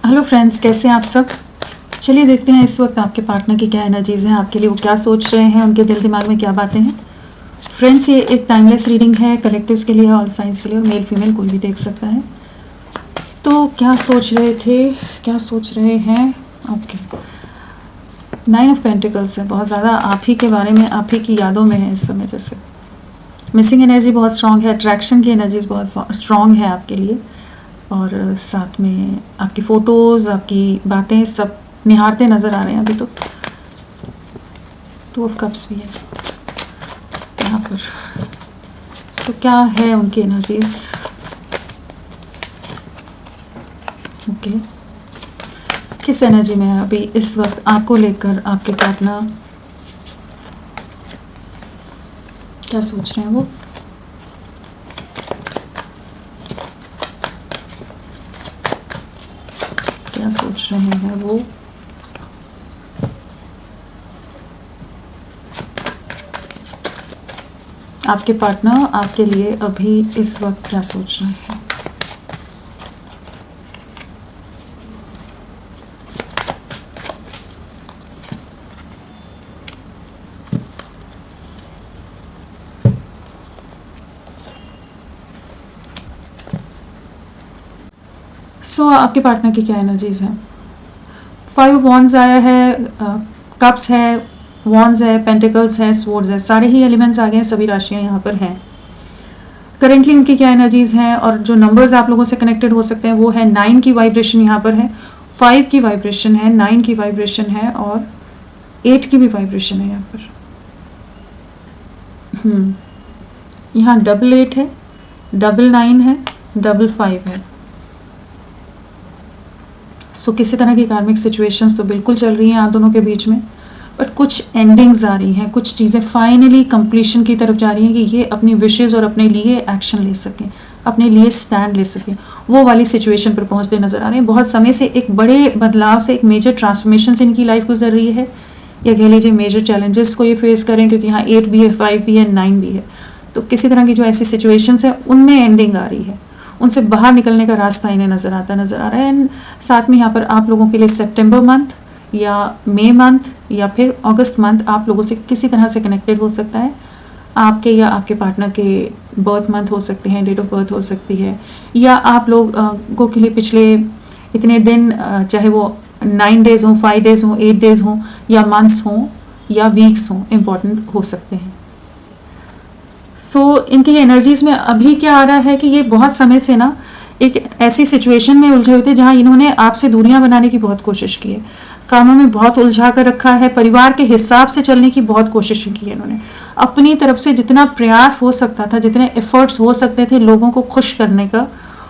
Hello friends, कैसे हैं आप सब। चलिए देखते हैं इस वक्त आपके पार्टनर की क्या एनर्जीज़ हैं आपके लिए, वो क्या सोच रहे हैं, उनके दिल दिमाग में क्या बातें हैं। फ्रेंड्स, ये एक टाइमलेस रीडिंग है, कलेक्टिव्स के लिए, ऑल साइंस के लिए, और मेल फीमेल कोई भी देख सकता है। तो क्या सोच रहे थे, क्या सोच रहे हैं। ओके, 9 ऑफ पेंटिकल्स है, बहुत ज़्यादा आप ही के बारे में, आप ही की यादों में है इस समय। जैसे मिसिंग एनर्जी बहुत स्ट्रांग है, अट्रैक्शन की एनर्जीज बहुत स्ट्रांग है आपके लिए, और साथ में आपकी फ़ोटोज़, आपकी बातें सब निहारते नज़र आ रहे हैं अभी तो। 2 ऑफ कप्स भी है यहाँ पर। सो क्या है उनकी एनर्जीज। ओके, किस एनर्जी में है अभी इस वक्त आपको लेकर आपके पार्टनर, क्या सोच रहे हैं वो। क्या सोच रहे हैं वो। आपके पार्टनर आपके लिए अभी इस वक्त क्या सोच रहे हैं। सो आपके पार्टनर की क्या एनर्जीज हैं। 5 वॉन्ड्स आया है, कप्स है, वॉन्ड्स है, पेंटिकल्स है, स्वॉर्ड्स है, सारे ही एलिमेंट्स आ गए हैं, सभी राशियां यहाँ पर हैं। करेंटली उनकी क्या एनर्जीज हैं, और जो नंबर्स आप लोगों से कनेक्टेड हो सकते हैं वो है 9 की वाइब्रेशन यहाँ पर है, 5 की वाइब्रेशन है, 9 की वाइब्रेशन है, और 8 की भी वाइब्रेशन है यहाँ पर। यहाँ 8 है, 9 है, 5 है। सो किसी तरह की कार्मिक सिचुएशंस तो बिल्कुल चल रही हैं आप दोनों के बीच में, बट कुछ एंडिंग्स आ रही हैं, कुछ चीज़ें फाइनली कंप्लीशन की तरफ जा रही हैं कि ये अपनी विशेज़ और अपने लिए एक्शन ले सकें, अपने लिए स्टैंड ले सकें, वो वाली सिचुएशन पर पहुंचते नज़र आ रहे हैं। बहुत समय से एक बड़े बदलाव से, एक मेजर ट्रांसफॉर्मेशन से इनकी लाइफ गुजर रही है, या कह लीजिए मेजर चैलेंजेस को ये फेस करें, क्योंकि यहाँ 8 भी है, 5 भी है, 9 भी है। तो किसी तरह की जो ऐसी सिचुएशंस है उनमें एंडिंग आ रही है, उनसे बाहर निकलने का रास्ता इन्हें नज़र आ रहा है। एंड साथ में यहाँ पर आप लोगों के लिए सितंबर मंथ या मई मंथ या फिर अगस्त मंथ आप लोगों से किसी तरह से कनेक्टेड हो सकता है। आपके या आपके पार्टनर के बर्थ मंथ हो सकते हैं, डेट ऑफ बर्थ हो सकती है, या आप लोगों के लिए पिछले इतने दिन, चाहे वो 9 डेज़ हों, 5 डेज़ हों, 8 डेज़ हों, या मंथ्स हों, या वीक्स हों, इम्पॉर्टेंट हो सकते हैं। सो इनकी एनर्जीज़ में अभी क्या आ रहा है कि ये बहुत समय से ना एक ऐसी सिचुएशन में उलझे हुए थे जहाँ इन्होंने आपसे दूरियां बनाने की बहुत कोशिश की है, कामों में बहुत उलझा कर रखा है, परिवार के हिसाब से चलने की बहुत कोशिश की है इन्होंने। अपनी तरफ से जितना प्रयास हो सकता था, जितने एफर्ट्स हो सकते थे लोगों को खुश करने का,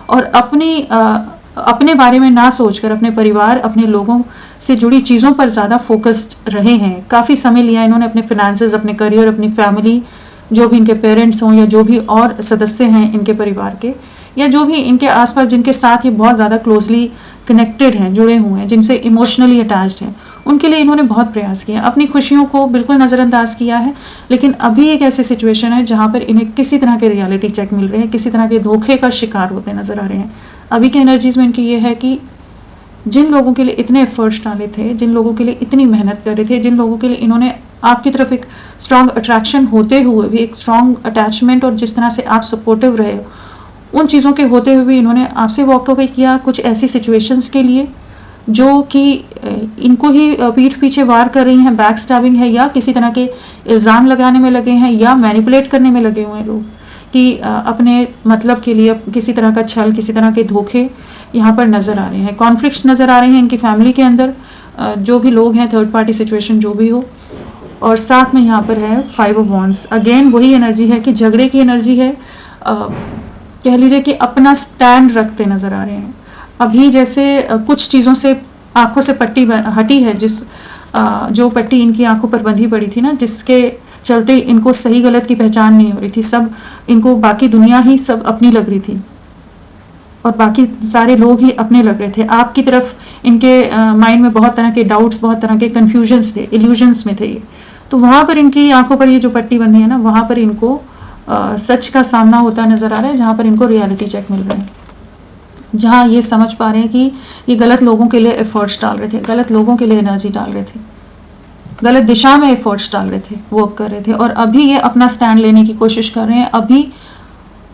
और अपने बारे में ना सोचकर अपने परिवार, अपने लोगों से जुड़ी चीज़ों पर ज़्यादा फोकस्ड रहे हैं। काफ़ी समय लिया इन्होंने अपने फिनेंसेस, अपने करियर, अपनी फैमिली, जो भी इनके पेरेंट्स हों या जो भी और सदस्य हैं इनके परिवार के, या जो भी इनके आसपास जिनके साथ ये बहुत ज़्यादा क्लोजली कनेक्टेड हैं, जुड़े हुए हैं, जिनसे इमोशनली अटैच्ड हैं, उनके लिए इन्होंने बहुत प्रयास किया, अपनी खुशियों को बिल्कुल नज़रअंदाज किया है। लेकिन अभी एक ऐसी सिचुएशन है जहाँ पर इन्हें किसी तरह के रियलिटी चेक मिल रहे हैं, किसी तरह के धोखे का शिकार होते नज़र आ रहे हैं। अभी के एनर्जीज़ में इनकी ये है कि जिन लोगों के लिए इतने एफर्ट्स डाले थे, जिन लोगों के लिए इतनी मेहनत कर रहे थे, जिन लोगों के लिए इन्होंने आपकी तरफ एक स्ट्रॉन्ग अट्रैक्शन होते हुए भी एक स्ट्रॉन्ग अटैचमेंट, और जिस तरह से आप सपोर्टिव रहे हो, उन चीज़ों के होते हुए भी इन्होंने आपसे वॉक अवे किया कुछ ऐसी सिचुएशंस के लिए जो कि इनको ही पीठ पीछे वार कर रही हैं, बैक स्टैबिंग है, या किसी तरह के इल्ज़ाम लगाने में लगे हैं, या मैनिपुलेट करने में लगे हुए हैं लोग कि अपने मतलब के लिए किसी तरह का छल, किसी तरह के धोखे यहाँ पर नज़र आ रहे हैं। कॉन्फ्लिक्ट्स नज़र आ रहे हैं इनकी फैमिली के अंदर, जो भी लोग हैं, थर्ड पार्टी सिचुएशन जो भी हो। और साथ में यहाँ पर है 5 ऑफ वॉन्ड्स। अगेन वही एनर्जी है कि झगड़े की एनर्जी है, कह लीजिए कि अपना स्टैंड रखते नज़र आ रहे हैं। अभी जैसे कुछ चीज़ों से आंखों से पट्टी हटी है, जो पट्टी इनकी आंखों पर बंधी पड़ी थी ना, जिसके चलते इनको सही गलत की पहचान नहीं हो रही थी। सब इनको बाकी दुनिया ही सब अपनी लग रही थी, और बाकी सारे लोग ही अपने लग रहे थे। आपकी तरफ इनके माइंड में बहुत तरह के डाउट्स, बहुत तरह के कन्फ्यूजन्स थे, इल्यूजन्स में थे ये। तो वहाँ पर इनकी आंखों पर ये जो पट्टी बंधी है ना, वहाँ पर इनको सच का सामना होता नज़र आ रहा है, जहाँ पर इनको रियलिटी चेक मिल रहा है। जहाँ ये समझ पा रहे हैं कि ये गलत लोगों के लिए एफर्ट्स डाल रहे थे, गलत लोगों के लिए एनर्जी डाल रहे थे, गलत दिशा में एफर्ट्स डाल रहे थे, वर्क कर रहे थे, और अभी ये अपना स्टैंड लेने की कोशिश कर रहे हैं। अभी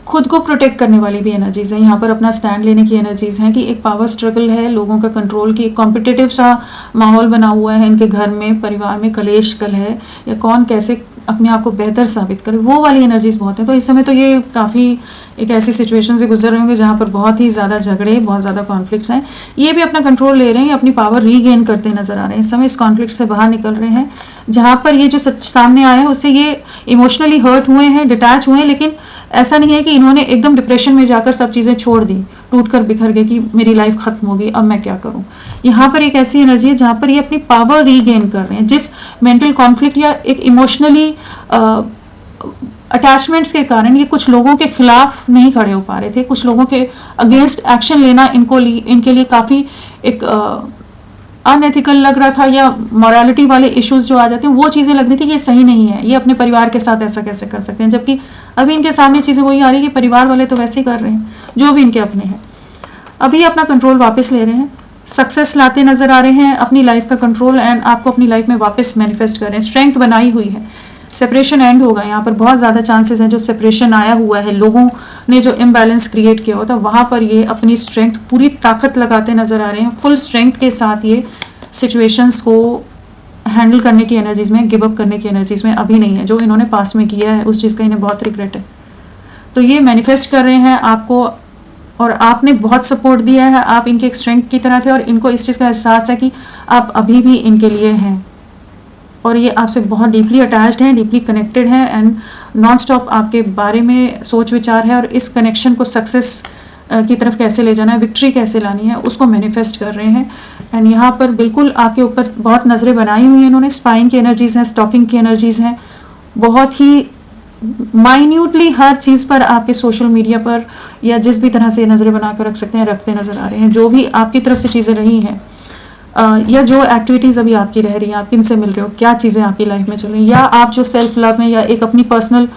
खुद को प्रोटेक्ट करने वाली भी एनर्जीज़ हैं यहाँ पर, अपना स्टैंड लेने की एनर्जीज़ हैं कि एक पावर स्ट्रगल है, लोगों का कंट्रोल की, एक कॉम्पिटिटिव सा माहौल बना हुआ है इनके घर में, परिवार में कलेश कल है, या कौन कैसे अपने आप को बेहतर साबित करे, वो वाली एनर्जीज़ बहुत हैं। तो इस समय तो ये काफ़ी एक ऐसी सिचुएशन से गुजर रहे होंगे जहाँ पर बहुत ही ज़्यादा झगड़े, बहुत ज़्यादा कॉन्फ्लिक्ट्स हैं। ये भी अपना कंट्रोल ले रहे हैं, अपनी पावर रीगेन करते नजर आ रहे हैं इस समय, इस कॉन्फ्लिक्ट से बाहर निकल रहे हैं। जहाँ पर ये जो सच सामने आया है उससे ये इमोशनली हर्ट हुए हैं, डिटैच हुए हैं, लेकिन ऐसा नहीं है कि इन्होंने एकदम डिप्रेशन में जाकर सब चीज़ें छोड़ दी, टूट कर बिखर गए कि मेरी लाइफ खत्म हो गई, अब मैं क्या करूं। यहाँ पर एक ऐसी एनर्जी है जहाँ पर ये अपनी पावर रीगेन कर रहे हैं, जिस मेंटल कॉन्फ्लिक्ट या एक इमोशनली अटैचमेंट्स के कारण ये कुछ लोगों के खिलाफ नहीं खड़े हो पा रहे थे, कुछ लोगों के अगेंस्ट एक्शन लेना इनके लिए काफ़ी एक अनएथिकल लग रहा था, या मॉरलिटी वाले इश्यूज जो आ जाते हैं वो चीज़ें लग रही थी कि ये सही नहीं है, ये अपने परिवार के साथ ऐसा कैसे कर सकते हैं, जबकि अभी इनके सामने चीज़ें वही आ रही है कि परिवार वाले तो वैसे ही कर रहे हैं जो भी इनके अपने हैं। अभी अपना कंट्रोल वापस ले रहे हैं, सक्सेस लाते नजर आ रहे हैं, अपनी लाइफ का कंट्रोल एंड आपको अपनी लाइफ में वापस मैनिफेस्ट कर रहे हैं, स्ट्रेंथ बनाई हुई है। सेपरेशन एंड होगा, यहाँ पर बहुत ज़्यादा चांसेस हैं, जो सेपरेशन आया हुआ है, लोगों ने जो इम्बैलेंस क्रिएट किया होता है वहाँ पर ये अपनी स्ट्रेंथ, पूरी ताकत लगाते नजर आ रहे हैं, फुल स्ट्रेंथ के साथ ये सिचुएशंस को हैंडल करने की एनर्जीज में, गिव अप करने की एनर्जीज में अभी नहीं है। जो इन्होंने पास्ट में किया है उस चीज़ का इन्हें बहुत रिग्रेट है, तो ये मैनिफेस्ट कर रहे हैं आपको, और आपने बहुत सपोर्ट दिया है, आप इनके एक स्ट्रेंथ की तरह थे, और इनको इस चीज़ का एहसास है कि आप अभी भी इनके लिए हैं, और ये आपसे बहुत डीपली अटैच्ड हैं, डीपली कनेक्टेड हैं, एंड नॉन स्टॉप आपके बारे में सोच विचार है, और इस कनेक्शन को सक्सेस की तरफ कैसे ले जाना है, विक्ट्री कैसे लानी है, उसको मैनिफेस्ट कर रहे हैं। एंड यहाँ पर बिल्कुल आपके ऊपर बहुत नज़रें बनाई हुई हैं इन्होंने, स्पाइंग की एनर्जीज़ हैं, स्टॉकिंग की एनर्जीज़ हैं, बहुत ही माइन्यूटली हर चीज़ पर आपके सोशल मीडिया पर या जिस भी तरह से नज़रें बना कर रख सकते हैं रखते नज़र आ रहे हैं। जो भी आपकी तरफ से चीज़ें रही हैं, या जो एक्टिविटीज़ अभी आपकी रह रही हैं, आप किन से मिल रहे हो, क्या चीज़ें आपकी लाइफ में चल रही हैं, या आप जो सेल्फ लव में या एक अपनी पर्सनल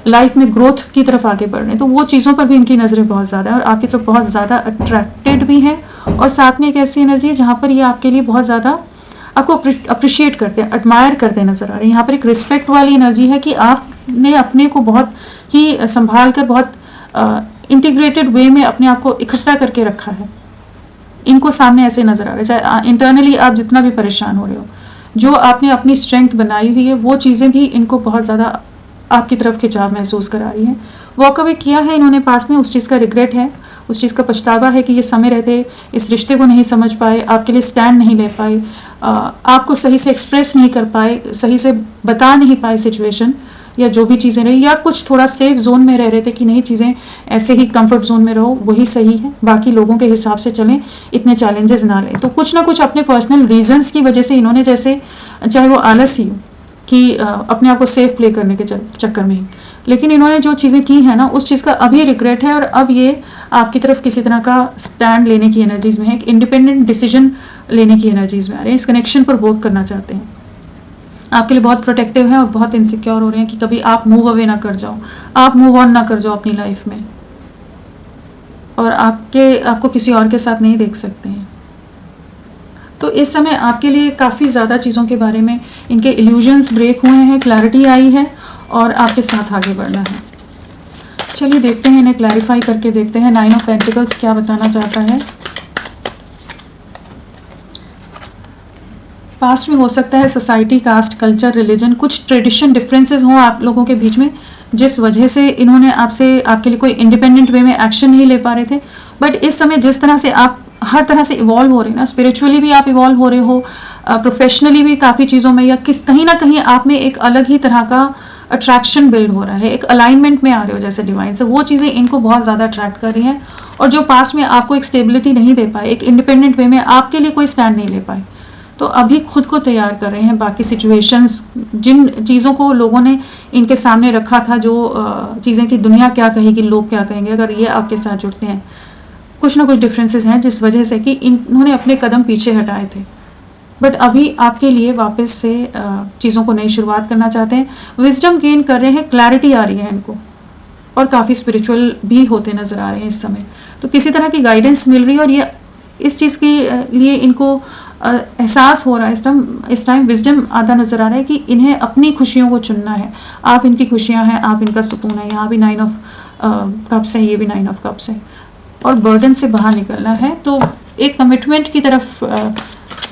लाइफ में ग्रोथ की तरफ आगे बढ़ रहे हैं, तो वो चीज़ों पर भी इनकी नज़रें बहुत ज़्यादा है, और आपकी तरफ बहुत ज़्यादा अट्रैक्टेड भी हैं, और साथ में एक ऐसी एनर्जी है जहाँ पर ये आपके लिए बहुत ज़्यादा आपको अप्रिशिएट करते हैं, एडमायर करते नज़र आ रहे हैं। यहाँ पर एक रिस्पेक्ट वाली एनर्जी है कि आपने अपने को बहुत ही संभाल कर, बहुत इंटीग्रेटेड वे में अपने आप को इकट्ठा करके रखा है। इनको सामने ऐसे नज़र आ रहा है, चाहे इंटरनली आप जितना भी परेशान हो रहे हो, जो आपने अपनी स्ट्रेंथ बनाई हुई है वो चीज़ें भी इनको बहुत ज़्यादा आपकी तरफ खिंचाव महसूस करा रही हैं। वॉक अवे किया है इन्होंने पास्ट में, उस चीज़ का रिग्रेट है, उस चीज़ का पछतावा है कि ये समय रहते इस रिश्ते को नहीं समझ पाए, आपके लिए स्टैंड नहीं ले पाए, आपको सही से एक्सप्रेस नहीं कर पाए, सही से बता नहीं पाए सिचुएशन या जो भी चीज़ें रही, या कुछ थोड़ा सेफ जोन में रह रहे थे कि नहीं चीज़ें ऐसे ही कंफर्ट जोन में रहो वही सही है, बाकी लोगों के हिसाब से चलें, इतने चैलेंजेस ना लें। तो कुछ ना कुछ अपने पर्सनल रीजंस की वजह से इन्होंने, जैसे चाहे वो आलस ही हो कि अपने आप को सेफ प्ले करने के चक्कर में ही, लेकिन इन्होंने जो चीज़ें की हैं ना उस चीज़ का अभी रिग्रेट है, और अब ये आपकी तरफ किसी तरह का स्टैंड लेने की एनर्जीज़ में है, एक इंडिपेंडेंट डिसीजन लेने की एनर्जीज़ में आ रहे हैं, इस कनेक्शन पर वर्क करना चाहते हैं, आपके लिए बहुत प्रोटेक्टिव है और बहुत इनसिक्योर हो रहे हैं कि कभी आप मूव अवे ना कर जाओ, आप मूव ऑन ना कर जाओ अपनी लाइफ में, और आपको किसी और के साथ नहीं देख सकते हैं। तो इस समय आपके लिए काफ़ी ज़्यादा चीज़ों के बारे में इनके इल्यूजन्स ब्रेक हुए हैं, क्लैरिटी आई है, और आपके साथ आगे बढ़ना है। चलिए देखते हैं, इन्हें क्लैरिफाई करके देखते हैं 9 ऑफ पेंटिकल्स क्या बताना चाहता है। पास्ट में हो सकता है सोसाइटी, कास्ट, कल्चर, रिलीजन, कुछ ट्रेडिशन डिफरेंसेस हों आप लोगों के बीच में, जिस वजह से इन्होंने आपके लिए कोई इंडिपेंडेंट वे में एक्शन नहीं ले पा रहे थे। बट इस समय जिस तरह से आप हर तरह से इवॉल्व हो रहे हैं ना, स्पिरिचुअली भी आप इवॉल्व हो रहे हो, प्रोफेशनली भी काफ़ी चीज़ों में, या कहीं ना कहीं आप में एक अलग ही तरह का अट्रैक्शन बिल्ड हो रहा है, एक अलाइनमेंट में आ रहे हो जैसे डिवाइन से, वो चीज़ें इनको बहुत ज़्यादा अट्रैक्ट कर रही हैं। और जो पास्ट में आपको एक स्टेबिलिटी नहीं दे पाए, एक इंडिपेंडेंट वे में आपके लिए कोई स्टैंड नहीं ले पाए, तो अभी खुद को तैयार कर रहे हैं बाकी सिचुएशंस, जिन चीज़ों को लोगों ने इनके सामने रखा था, जो चीज़ें कि दुनिया क्या कहेगी, लोग क्या कहेंगे, अगर ये आपके साथ जुड़ते हैं, कुछ ना कुछ डिफरेंसेस हैं जिस वजह से कि इन्होंने अपने कदम पीछे हटाए थे, बट अभी आपके लिए वापस से चीज़ों को नई शुरुआत करना चाहते हैं, विजडम गेन कर रहे हैं, क्लैरिटी आ रही है इनको, और काफ़ी स्पिरिचुअल भी होते नज़र आ रहे हैं इस समय। तो किसी तरह की गाइडेंस मिल रही है और ये इस चीज़ के लिए इनको एहसास हो रहा है इस टाइम विजडम आता नज़र आ रहा है कि इन्हें अपनी खुशियों को चुनना है। आप इनकी खुशियाँ हैं, आप इनका सुकून है। यहाँ भी 9 ऑफ कप्स है, ये भी 9 ऑफ कप्स है और बर्डन से बाहर निकलना है। तो एक कमिटमेंट की तरफ,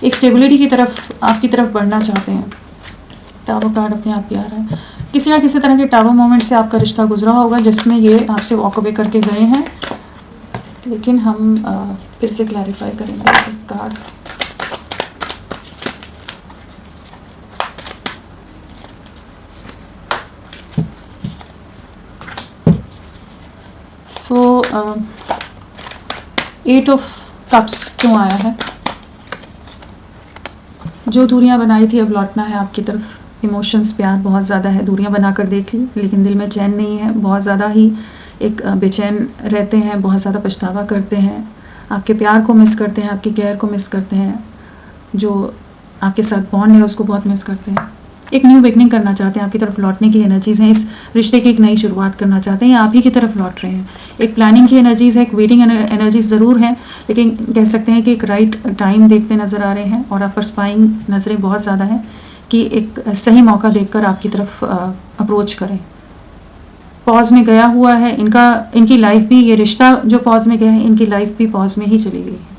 एक स्टेबिलिटी की तरफ आपकी तरफ बढ़ना चाहते हैं। टावर कार्ड अपने आप ही आ रहा है। किसी ना किसी तरह के टावर मोमेंट से आपका रिश्ता गुजरा होगा जिसमें ये आपसे वॉक अवे करके गए हैं, लेकिन हम फिर से क्लैरिफाई करेंगे कार्ड। सो 8 ऑफ कप्स क्यों आया है? जो दूरियां बनाई थी अब लौटना है आपकी तरफ। इमोशंस, प्यार बहुत ज़्यादा है, दूरियां बनाकर देख ली, लेकिन दिल में चैन नहीं है, बहुत ज़्यादा ही एक बेचैन रहते हैं, बहुत ज़्यादा पछतावा करते हैं, आपके प्यार को मिस करते हैं, आपकी केयर को मिस करते हैं, जो आपके साथ बॉन्ड है उसको बहुत मिस करते हैं। एक न्यू बिगनिंग करना चाहते हैं, आपकी तरफ लौटने की एनर्जीज़ हैं, इस रिश्ते की एक नई शुरुआत करना चाहते हैं, आप ही की तरफ लौट रहे हैं। एक प्लानिंग की एनर्जीज़ है, एक वेटिंग एनर्जीज ज़रूर है, लेकिन कह सकते हैं कि एक राइट टाइम देखते नज़र आ रहे हैं और आप पर स्पाइंग नज़रें बहुत ज़्यादा हैं कि एक सही मौका देखकर आपकी तरफ अप्रोच करें। पॉज में गया हुआ है इनकी लाइफ भी, ये रिश्ता जो पॉज में गया है इनकी लाइफ भी पॉज में ही चली गई है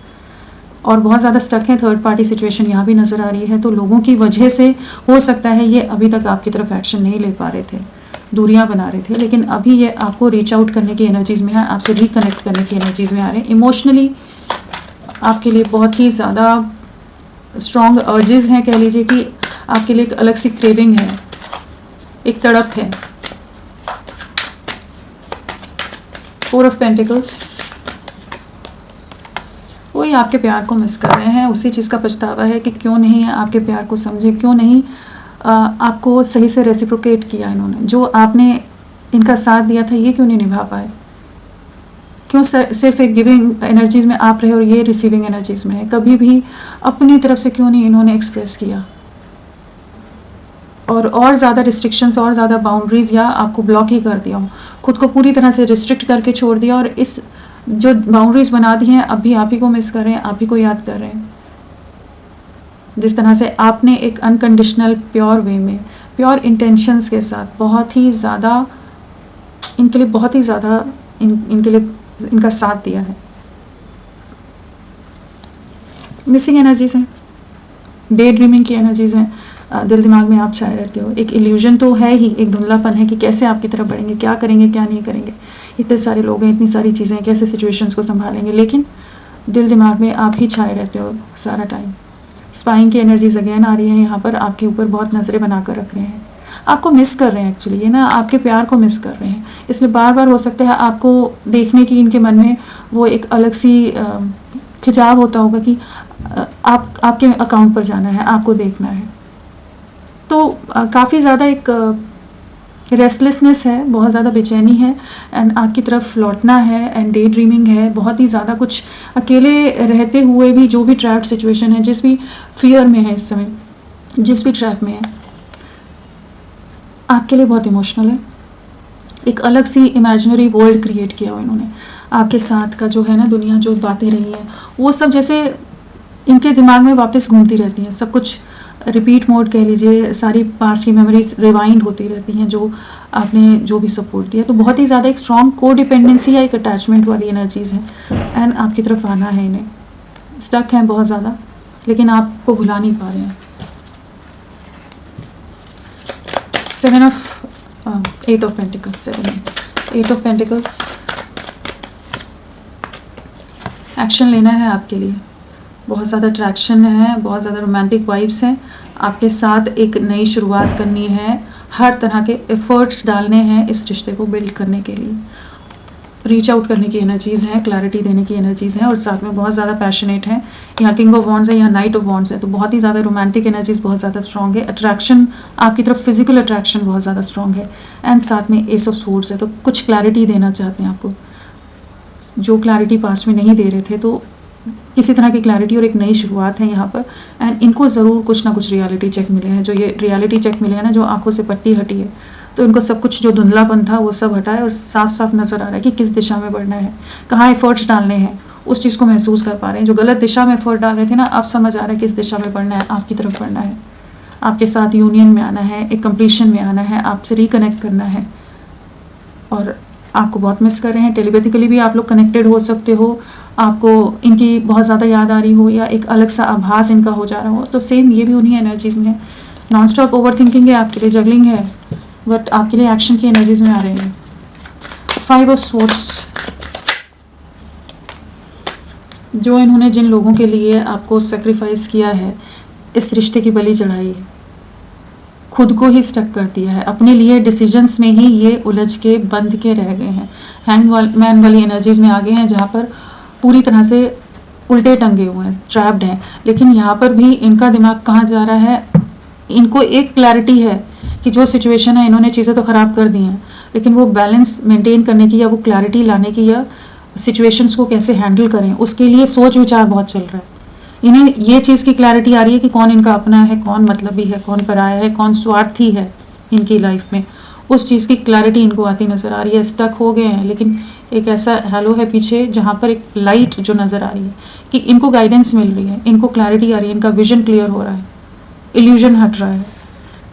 और बहुत ज़्यादा स्टक है। थर्ड पार्टी सिचुएशन यहाँ भी नज़र आ रही है, तो लोगों की वजह से हो सकता है ये अभी तक आपकी तरफ एक्शन नहीं ले पा रहे थे, दूरियां बना रहे थे, लेकिन अभी ये आपको रीच आउट करने की एनर्जीज़ में है, आपसे रिकनेक्ट करने की एनर्जीज़ में आ रहे हैं। इमोशनली आपके लिए बहुत ही ज़्यादा स्ट्रॉन्ग अर्जेस हैं, कह लीजिए कि आपके लिए एक अलग सी क्रेविंग है, एक तड़प है। 4 ऑफ पेंटिकल्स, वही आपके प्यार को मिस कर रहे हैं, उसी चीज़ का पछतावा है कि क्यों नहीं आपके प्यार को समझे, क्यों नहीं आपको सही से रेसिप्रोकेट किया इन्होंने, जो आपने इनका साथ दिया था ये क्यों नहीं निभा पाए, क्यों सिर्फ एक गिविंग एनर्जीज़ में आप रहे और ये रिसीविंग एनर्जीज़ में है। कभी भी अपनी तरफ से क्यों नहीं इन्होंने एक्सप्रेस किया और ज़्यादा रिस्ट्रिक्शंस और ज़्यादा बाउंड्रीज़ या आपको ब्लॉक ही कर दिया हो, खुद को पूरी तरह से रिस्ट्रिक्ट करके छोड़ दिया और इस जो बाउंड्रीज़ बना दी हैं अभी आप ही को मिस कर रहे हैं, आप ही को याद कर रहे हैं। जिस तरह से आपने एक अनकंडीशनल प्योर वे में, प्योर इंटेंशंस के साथ बहुत ही ज़्यादा इनके लिए बहुत ही ज़्यादा इनके लिए इनका साथ दिया है। मिसिंग एनर्जीज़ हैं, डे ड्रीमिंग की एनर्जीज़ हैं, दिल दिमाग में आप छाए रहते हो। एक इल्यूजन तो है ही, एक धुंधलापन है कि कैसे आपकी तरफ बढ़ेंगे, क्या करेंगे क्या नहीं करेंगे, इतने सारे लोग हैं, इतनी सारी चीज़ें, कैसे सिचुएशंस को संभालेंगे, लेकिन दिल दिमाग में आप ही छाए रहते हो सारा टाइम। स्पाइंग की एनर्जीज अगेन आ रही हैं यहाँ पर, आपके ऊपर बहुत नज़रें बना कर रख रहे हैं, आपको मिस कर रहे हैं एक्चुअली, ये ना आपके प्यार को मिस कर रहे हैं, इसलिए बार बार हो सकता है आपको देखने की इनके मन में वो एक अलग सी खिंचाव होता होगा कि आपके अकाउंट पर जाना है, आपको देखना है। तो काफ़ी ज़्यादा एक रेस्टलेसनेस है, बहुत ज़्यादा बेचैनी है एंड आपकी तरफ लौटना है एंड डे ड्रीमिंग है, बहुत ही ज़्यादा कुछ अकेले रहते हुए भी, जो भी ट्रैप्ड सिचुएशन है, जिस भी फियर में है इस समय, जिस भी ट्रैप में है, आपके लिए बहुत इमोशनल है। एक अलग सी इमेजिनरी वर्ल्ड क्रिएट किया हुआ इन्होंने आपके साथ का, जो है ना दुनिया, जो बातें रही हैं वो सब जैसे इनके दिमाग में वापस घूमती रहती हैं, सब कुछ रिपीट मोड कह लीजिए, सारी पास्ट की मेमोरीज रिवाइंड होती रहती हैं जो आपने जो भी सपोर्ट दिया। तो बहुत ही ज़्यादा एक स्ट्रॉन्ग को डिपेंडेंसी या एक अटैचमेंट वाली एनर्जीज़ हैं एंड आपकी तरफ आना है, इन्हें स्टक हैं बहुत ज़्यादा, लेकिन आपको भुला नहीं पा रहे हैं। 7 of 8 of pentacles, 8 of pentacles, action लेना है आपके लिए, बहुत ज़्यादा अट्रैक्शन है, बहुत ज़्यादा रोमांटिक वाइब्स हैं, आपके साथ एक नई शुरुआत करनी है, हर तरह के एफर्ट्स डालने हैं इस रिश्ते को बिल्ड करने के लिए, रीच आउट करने की एनर्जीज़ हैं, क्लैरिटी देने की एनर्जीज़ हैं और साथ में बहुत ज़्यादा पैशनेट हैं। यहाँ किंग ऑफ वॉन्ड्स है, यहाँ नाइट ऑफ वॉन्ड्स है, तो बहुत ही ज़्यादा रोमांटिक एनर्जीज़ बहुत ज़्यादा स्ट्रॉन्ग है, अट्रैक्शन आपकी तरफ फिजिकल अट्रैक्शन बहुत ज़्यादा स्ट्रॉन्ग है एंड साथ में एस ऑफ स्वॉर्ड्स है, तो कुछ क्लैरिटी देना चाहते हैं आपको, जो क्लैरिटी पास्ट में नहीं दे रहे थे, तो किसी तरह की क्लैरिटी और एक नई शुरुआत है यहाँ पर एंड इनको ज़रूर कुछ ना कुछ रियलिटी चेक मिले हैं। जो ये रियलिटी चेक मिले हैं ना, जो आंखों से पट्टी हटी है, तो इनको सब कुछ जो धुंधलापन था वो सब हटा है और साफ साफ नज़र आ रहा है कि किस दिशा में बढ़ना है, कहाँ एफर्ट्स डालने हैं, उस चीज़ को महसूस कर पा रहे हैं। जो गलत दिशा में एफर्ट डाल रहे थे ना, अब समझ आ रहा है किस दिशा में बढ़ना है, आपकी तरफ बढ़ना है, आपके साथ यूनियन में आना है, एक कंप्लीशन में आना है, आपसे रिकनेक्ट करना है। और आपको बहुत मिस कर रहे हैं। टेलीपैथिकली भी आप लोग कनेक्टेड हो सकते हो, आपको इनकी बहुत ज़्यादा याद आ रही हो या एक अलग सा आभास इनका हो जा रहा हो, तो सेम ये भी उन्हीं एनर्जीज़ में है। नॉन स्टॉप ओवर थिंकिंग है आपके लिए, जगलिंग है, बट आपके लिए एक्शन की एनर्जीज़ में आ रहे हैं। 5 ऑफ स्वॉर्ड्स, जो इन्होंने जिन लोगों के लिए आपको सेक्रीफाइस किया है, इस रिश्ते की बलि चढ़ाई है, खुद को ही स्टक कर दिया है, अपने लिए डिसीजंस में ही ये उलझ के बंध के रह गए हैं। मैन वाली एनर्जीज़ में आ गए हैं, जहाँ पर पूरी तरह से उल्टे टंगे हुए हैं, ट्रैप्ड हैं। लेकिन यहाँ पर भी इनका दिमाग कहाँ जा रहा है, इनको एक क्लैरिटी है कि जो सिचुएशन है, इन्होंने चीज़ें तो ख़राब कर दी हैं, लेकिन वो बैलेंस मेंटेन करने की या वो क्लैरिटी लाने की या सिचुएशंस को कैसे हैंडल करें, उसके लिए सोच विचार बहुत चल रहा है। इन्हें ये चीज़ की क्लैरिटी आ रही है कि कौन इनका अपना है, कौन मतलबी है, कौन पराया है, कौन स्वार्थी है इनकी लाइफ में। उस चीज़ की क्लैरिटी इनको आती नज़र आ रही है। स्टक हो गए हैं, लेकिन एक ऐसा हैलो है पीछे जहाँ पर एक लाइट जो नज़र आ रही है कि इनको गाइडेंस मिल रही है, इनको क्लैरिटी आ रही है, इनका विजन क्लियर हो रहा है, इल्यूजन हट रहा है।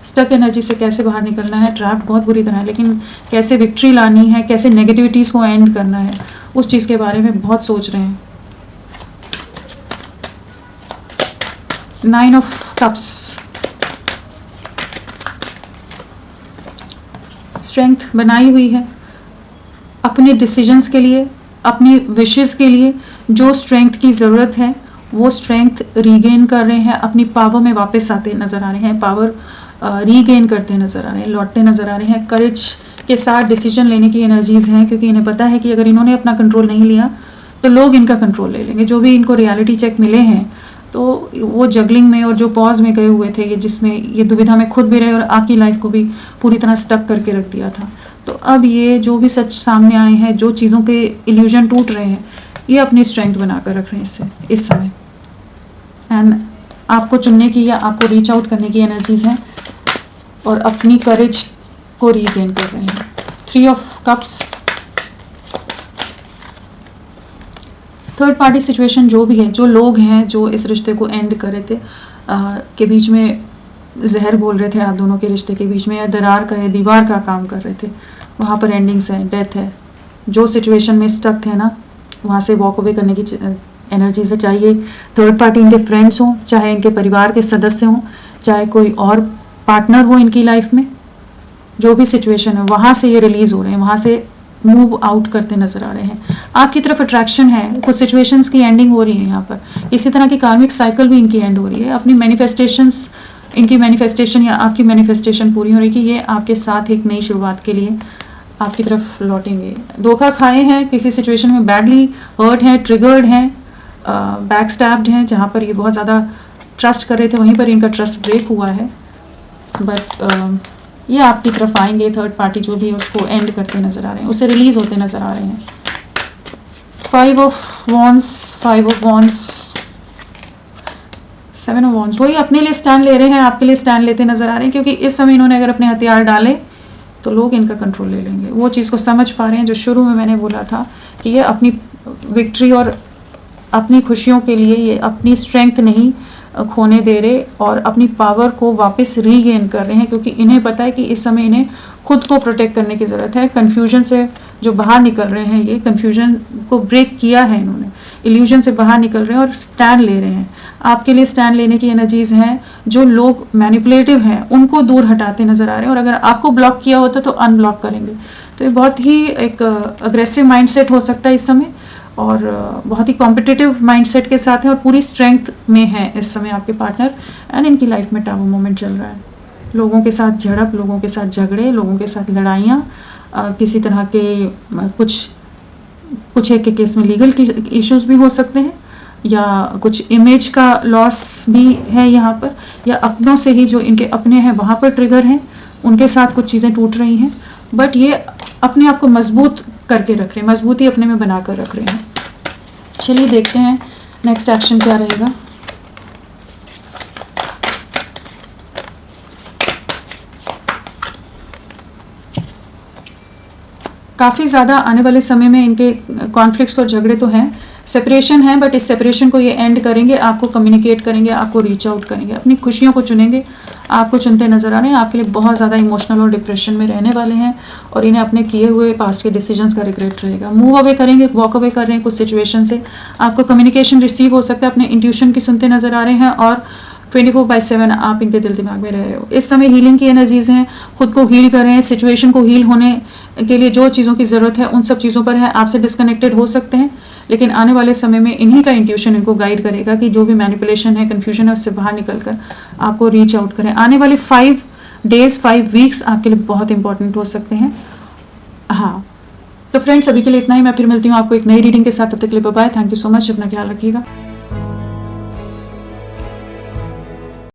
स्टक एनर्जी से कैसे बाहर निकलना है, ट्रैप बहुत बुरी तरह है, लेकिन कैसे विक्ट्री लानी है, कैसे नेगेटिविटीज़ को एंड करना है, उस चीज़ के बारे में बहुत सोच रहे हैं। 9 ऑफ कप्स, स्ट्रेंथ बनाई हुई है अपने डिसीजंस के लिए, अपनी विशेस के लिए। जो स्ट्रेंथ की ज़रूरत है वो स्ट्रेंथ रीगेन कर रहे हैं, अपनी पावर में वापस आते नज़र आ रहे हैं, पावर रीगेन करते नज़र आ रहे हैं, लौटते नज़र आ रहे हैं। करेज के साथ डिसीजन लेने की एनर्जीज़ हैं, क्योंकि इन्हें पता है कि अगर इन्होंने अपना कंट्रोल नहीं लिया तो लोग इनका कंट्रोल ले लेंगे। जो भी इनको रियलिटी चेक मिले हैं, तो वो जगलिंग में और जो पॉज में गए हुए थे, ये जिसमें ये दुविधा में खुद भी रहे और आपकी लाइफ को भी पूरी तरह स्टक करके रख दिया था। तो अब ये जो भी सच सामने आए हैं, जो चीज़ों के इल्यूजन टूट रहे हैं, ये अपनी स्ट्रेंथ बना कर रख रहे हैं इससे इस समय। एंड आपको चुनने की या आपको रीच आउट करने की एनर्जीज़ हैं और अपनी करेज को रीगेन कर रहे हैं। 3 of cups, third party situation जो भी है, जो लोग हैं जो इस रिश्ते को एंड कर रहे थे, के बीच में जहर घोल रहे थे आप दोनों के रिश्ते के बीच में, या दरार का या दीवार का काम कर रहे थे, वहाँ पर एंडिंग्स है, डेथ है। जो सिचुएशन में स्टक थे ना, वहाँ से वॉक अवे करने की एनर्जी से चाहिए। थर्ड पार्टी इनके फ्रेंड्स हों, चाहे इनके परिवार के सदस्य हों, चाहे कोई और पार्टनर हो इनकी लाइफ में, जो भी सिचुएशन है वहाँ से ये रिलीज़ हो रहे हैं, वहाँ से मूव आउट करते नज़र आ रहे हैं। आपकी तरफ अट्रैक्शन है, कुछ सिचुएशंस की एंडिंग हो रही है यहाँ पर। इसी तरह की कार्मिक साइकिल भी इनकी एंड हो रही है। अपनी मैनिफेस्टेशंस, इनकी मैनिफेस्टेशन या आपकी मैनिफेस्टेशन पूरी हो रही है कि ये आपके साथ एक नई शुरुआत के लिए आपकी तरफ लौटेंगे। धोखा खाए हैं, किसी सिचुएशन में बैडली हर्ट हैं, ट्रिगर्ड हैं, बैक स्टैब्ड हैं, जहाँ पर ये बहुत ज़्यादा ट्रस्ट कर रहे थे, वहीं पर इनका ट्रस्ट ब्रेक हुआ है। बट ये आपकी तरफ आएंगे, थर्ड पार्टी जो भी है उसको एंड करते नज़र आ रहे हैं, उससे रिलीज़ होते नज़र आ रहे हैं। 5 of wands, 5 of wands, 7 of wands, वही अपने लिए स्टैंड ले रहे हैं, आपके लिए स्टैंड लेते नज़र आ रहे हैं, क्योंकि इस समय इन्होंने अगर अपने हथियार डाले तो लोग इनका कंट्रोल ले लेंगे। वो चीज़ को समझ पा रहे हैं जो शुरू में मैंने बोला था कि ये अपनी विक्ट्री और अपनी खुशियों के लिए ये अपनी स्ट्रेंथ नहीं खोने दे रहे और अपनी पावर को वापस रीगेन कर रहे हैं, क्योंकि इन्हें पता है कि इस समय इन्हें खुद को प्रोटेक्ट करने की ज़रूरत है। कन्फ्यूजन से जो बाहर निकल रहे हैं, ये कन्फ्यूजन को ब्रेक किया है इन्होंने, इल्यूजन से बाहर निकल रहे हैं और स्टैंड ले रहे हैं। आपके लिए स्टैंड लेने की एनर्जीज़ हैं। जो लोग मैनिपुलेटिव हैं उनको दूर हटाते नज़र आ रहे हैं, और अगर आपको ब्लॉक किया होता तो अनब्लॉक करेंगे। तो ये बहुत ही एक अग्रेसिव माइंडसेट हो सकता है इस समय, और बहुत ही कॉम्पिटिटिव माइंडसेट के साथ है और पूरी स्ट्रेंथ में है इस समय आपके पार्टनर। एंड इनकी लाइफ में टावर मोमेंट चल रहा है, लोगों के साथ झड़प, लोगों के साथ झगड़े, लोगों के साथ लड़ाइयाँ, किसी तरह के कुछ एक के केस में लीगल इश्यूज भी हो सकते हैं, या कुछ इमेज का लॉस भी है यहाँ पर, या अपनों से ही जो इनके अपने हैं वहाँ पर ट्रिगर हैं, उनके साथ कुछ चीज़ें टूट रही हैं। बट ये अपने आप को मजबूत करके रख रहे हैं, मजबूती अपने में बना कर रख रहे हैं। चलिए देखते हैं नेक्स्ट एक्शन क्या रहेगा। काफ़ी ज़्यादा आने वाले समय में इनके कॉन्फ्लिक्ट्स और झगड़े तो हैं, सेपरेशन है, बट इस सेपरेशन को ये एंड करेंगे, आपको कम्युनिकेट करेंगे, आपको रीच आउट करेंगे, अपनी खुशियों को चुनेंगे, आपको चुनते नजर आ रहे हैं। आपके लिए बहुत ज़्यादा इमोशनल और डिप्रेशन में रहने वाले हैं और इन्हें अपने किए हुए पास्ट के डिसीजंस का रिग्रेट रहेगा। मूव अवे करेंगे, वॉक अवे कर रहे हैं कुछ सिचुएशन से। आपको कम्युनिकेशन रिसीव हो सकता है, अपने इंट्यूशन की सुनते नजर आ रहे हैं और 24/7 आप इनके दिल दिमाग में रह रहे हो। इस समय हीलिंग की एनर्जीज हैं, खुद को हील करें, सिचुएशन को हील होने के लिए जो चीज़ों की ज़रूरत है उन सब चीज़ों पर है। आपसे डिस्कनेक्टेड हो सकते हैं, लेकिन आने वाले समय में इन्हीं का इंट्यूशन इनको गाइड करेगा कि जो भी मैनिपुलेशन है, कन्फ्यूजन है, उससे बाहर निकलकर आपको रीच आउट करें। आने वाले 5 डेज 5 वीक्स आपके लिए बहुत इंपॉर्टेंट हो सकते हैं। हाँ, तो फ्रेंड्स अभी के लिए इतना ही। मैं फिर मिलती हूँ आपको एक नई रीडिंग के साथ। तब तक के लिए bye bye. Thank you so much. अपना ख्याल रखिएगा।